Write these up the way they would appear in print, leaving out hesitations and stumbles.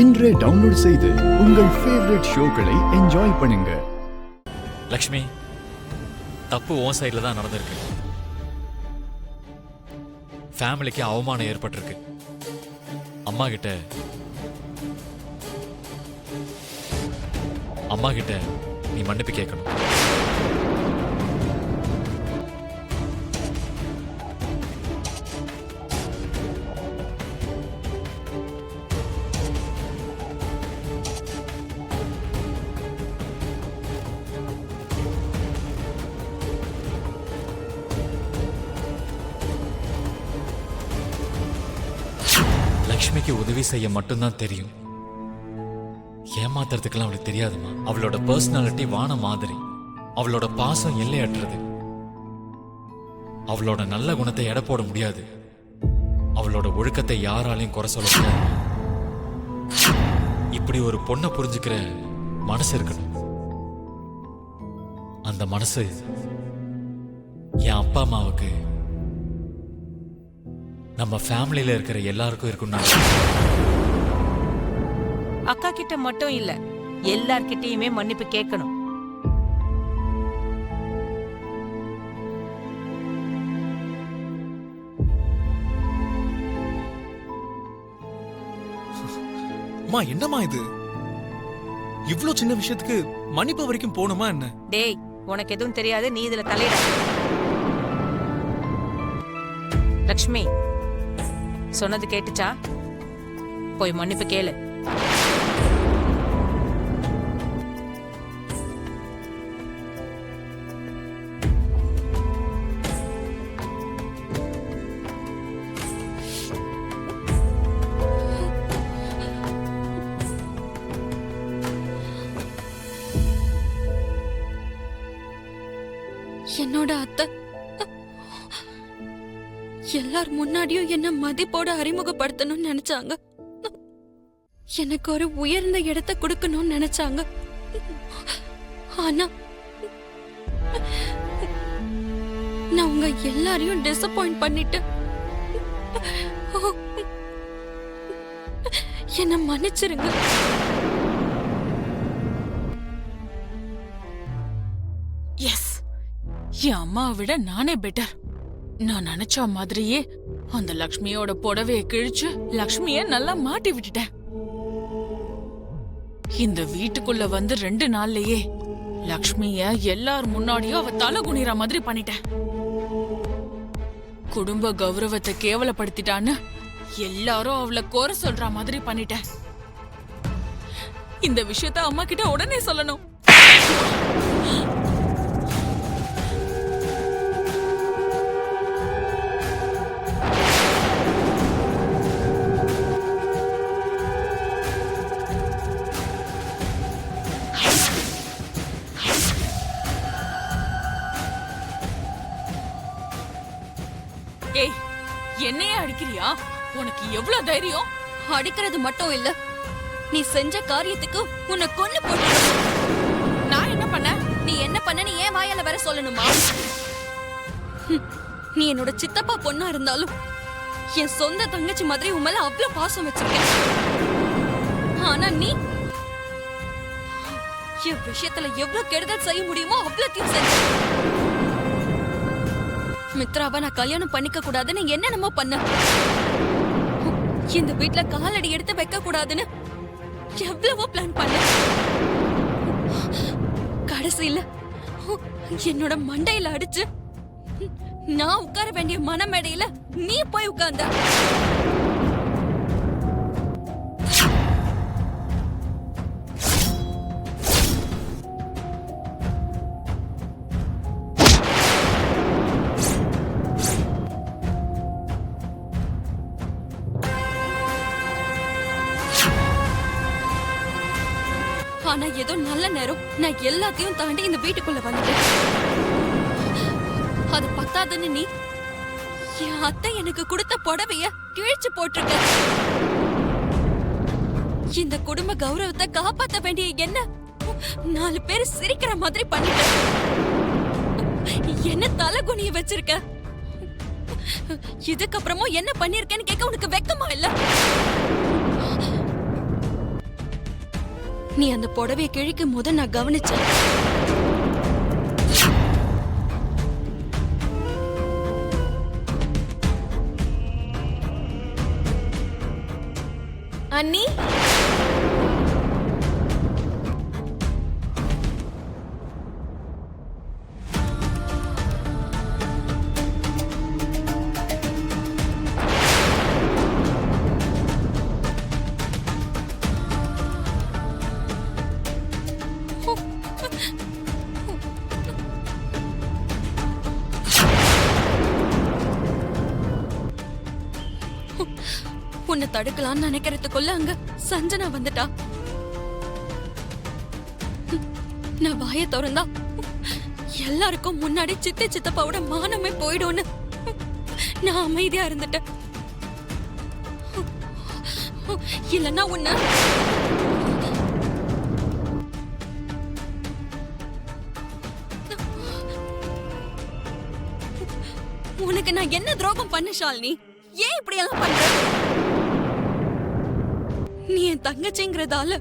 இன்றே டவுன்லோட் செய்து உங்கள் ஃபேவரட் ஷோக்களை என்ஜாய் பண்ணுங்க. லக்ஷ்மி, தப்பு உன் சைடில் தான் நடந்திருக்கு. ஃபேமிலிக்கு அவமானம் ஏற்பட்டிருக்கு. அம்மா கிட்ட நீ மன்னிப்பு கேட்கணும். லக்ஷ்மிக்கு உதவி செய்ய மட்டும்தான் தெரியும். ஏமாத்துறதுக்கெல்லாம் அவளுக்கு தெரியாதுமா. அவளோட பர்சனாலிட்டி வான மாதிரி. அவளோட பாசம் எல்லையற்றது. அவளோட நல்ல குணத்தை எடை போட முடியாது. அவளோட ஒழுக்கத்தை யாராலையும் குறை சொல்ல முடியாது. இப்படி ஒரு பொண்ணை புரிஞ்சுக்கிற மனசு இருக்கணும். அந்த மனசு என் அப்பா அம்மாவுக்கு, நம்ம ஃபேமிலியில இருக்கிற எல்லாருக்கும் இருக்குன்னா. அக்கா கிட்ட மட்டும் இல்ல, எல்லார்கிட்டயுமே மன்னிப்பு கேட்கணும். அம்மா, என்னம்மா இது? இவ்ளோ சின்ன விஷயத்துக்கு மன்னிப்பு வரைக்கும் போகணுமா என்ன? டேய், உனக்கு எதுவும் தெரியாது, நீ இதுல தலையிட. லக்ஷ்மி, சொன்னது கேட்டுச்சா? போய் மன்னிப்பு கேளு. என்னோட அத்தை எல்லார் முன்னாடியும் என்ன மதிப்போட அறிமுகப்படுத்தணும்னு நினைச்சாங்க. எனக்கு ஒரு உயர்ந்த இடத்தை கொடுக்கணும்னு நினைச்சாங்க. ஆனா நான் உங்க எல்லாரையும் டிசப்பாயிண்ட் பண்ணிட்டு என்ன மன்னிச்சிருங்க. எஸ், என் அம்மாவை விட நானே பெட்டர். நான் நினைச்ச மாதிரியே அந்த லக்ஷ்மியோட புடவைய கிழிச்சு லக்ஷ்மிய நல்லா மாட்டி விட்டுட்டேன். இந்த வீட்டுக்குள்ள வந்து 2 நாள்லயே லக்ஷ்மிய எல்லார் முன்னாடியும் அவ தலை குனிற மாதிரி பண்ணிட்டேன். குடும்ப கௌரவத்தை கேவலப்படுத்திட்டான்னு எல்லாரும் அவளை குறை சொல்ற மாதிரி பண்ணிட்டேன். இந்த விஷயத்த அம்மா கிட்ட உடனே சொல்லணும். ஏய், என்னையே அடிக்கிறியா? உனக்கு எவ்வளவு தைரியம்? அடிக்கிறது மட்டும் இல்ல, நீ செஞ்ச காரியத்துக்கு உன்னை கொன்னு போட்டு. நான் என்ன பண்ண? நீ என்ன பண்ண? நீ ஏன் வாயால வர சொல்லணுமா? நீ என்னோட சித்தப்பா பொண்ணா இருந்தாலும் என் சொந்த தங்கச்சி மாதிரி உன் மேல அவ்வளவு பாசம் வச்சிருக்கேன். ஆனா நீ என் விஷயத்துல எவ்வளவு கெடுதல் செய்ய முடியுமோ அவ்வளவு செஞ்ச. மித்ராவை நான் கல்யாணம் பண்ணிக்க கூடாதுன்னு என்னென்னமோ பண்ண. இந்த வீட்டுல காலடி எடுத்து வைக்க கூடாதுன்னு எவ்வளவோ பிளான் பண்ண. கடைசியில என்னோட மண்டையில அடிச்சு நான் உட்கார வேண்டிய மனமேடையில நீ போய் உட்கார்ந்த. ஆனா ஏதோ நல்ல நேரம் நான் எல்லாத்தையும் தாண்டி இந்த வீட்டுக்குள்ள வந்துட்டேன். அது பத்தாதுன்னு நீ என் அத்தை எனக்கு கொடுத்த புடவைய கிழிச்சு போட்டிருக்க. இந்த குடும்ப கௌரவத்தை காப்பாத்த வேண்டிய என்ன 4 பேர் சிரிக்கிற மாதிரி பண்ணிட்ட. என்ன தலகுனிய வச்சிருக்க. இதுக்கப்புறமும் என்ன பண்ணிருக்கேன்னு கேட்க உனக்கு வெக்கமா இல்ல? நீ அந்த புடவைய கிழிக்கும் போது நான் கவனிச்சேன். அண்ணி உன்னை தடுக்கலாம்னு நினைக்கிறதுக்குள்ள அங்க சஞ்சனா வந்துட்டா. நான் வாயை திறந்தா எல்லாருக்கும் முன்னாடி சித்தி சித்தப்பாவோட மானமே போயிடும்னு நான் அமைதியா இருந்துட்டேன். இல்லன்னா உன்ன உனக்கு நான் என்ன துரோகம் பண்ண ஷாலினி? ஏன் இப்படி எல்லாம் பண்ற? நீ என் தங்கச்சிங்கிறதால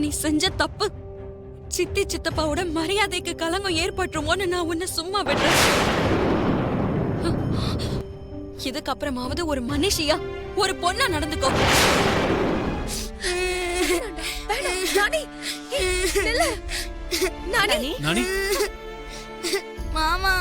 நீ செஞ்ச தப்பு சித்தி சித்தப்பாவோட மரியாதைக்கு கலங்கம் ஏற்பட்டுருமோன்னு நான் உன்னை சும்மா விடுறேன். இதுக்கப்புறமாவது ஒரு மனுஷியா ஒரு பொண்ணா நடந்துக்கோ. நானி மாமா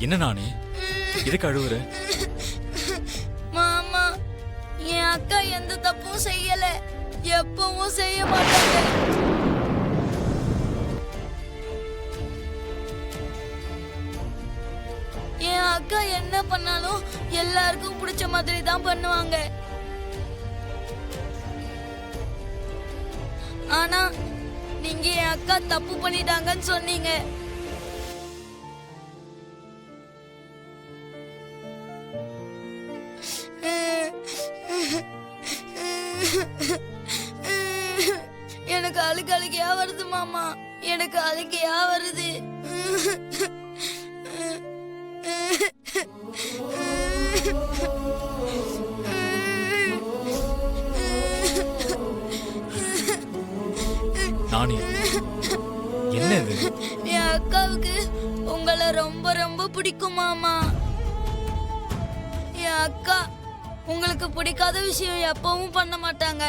என்ன நானே இதுக்கு அழுவுற? மாமா என் அக்கா எந்த தப்பும் செய்யல, எப்பவும் செய்ய மாட்டாங்க. என் அக்கா என்ன பண்ணாலும் எல்லாருக்கும் பிடிச்ச மாதிரி தான் பண்ணுவாங்க. ஆனா நீங்க என் அக்கா தப்பு பண்ணிட்டாங்கன்னு சொன்னீங்க. எனக்கு அழுகையா வருது மாமா, எனக்கு அழுகையா வருது. நானி என்ன இது? என் அக்காவுக்கு உங்களை ரொம்ப ரொம்ப பிடிக்கும் மாமா. என் அக்கா உங்களுக்கு பிடிக்காத விஷயம் எப்பவும் பண்ண மாட்டாங்க.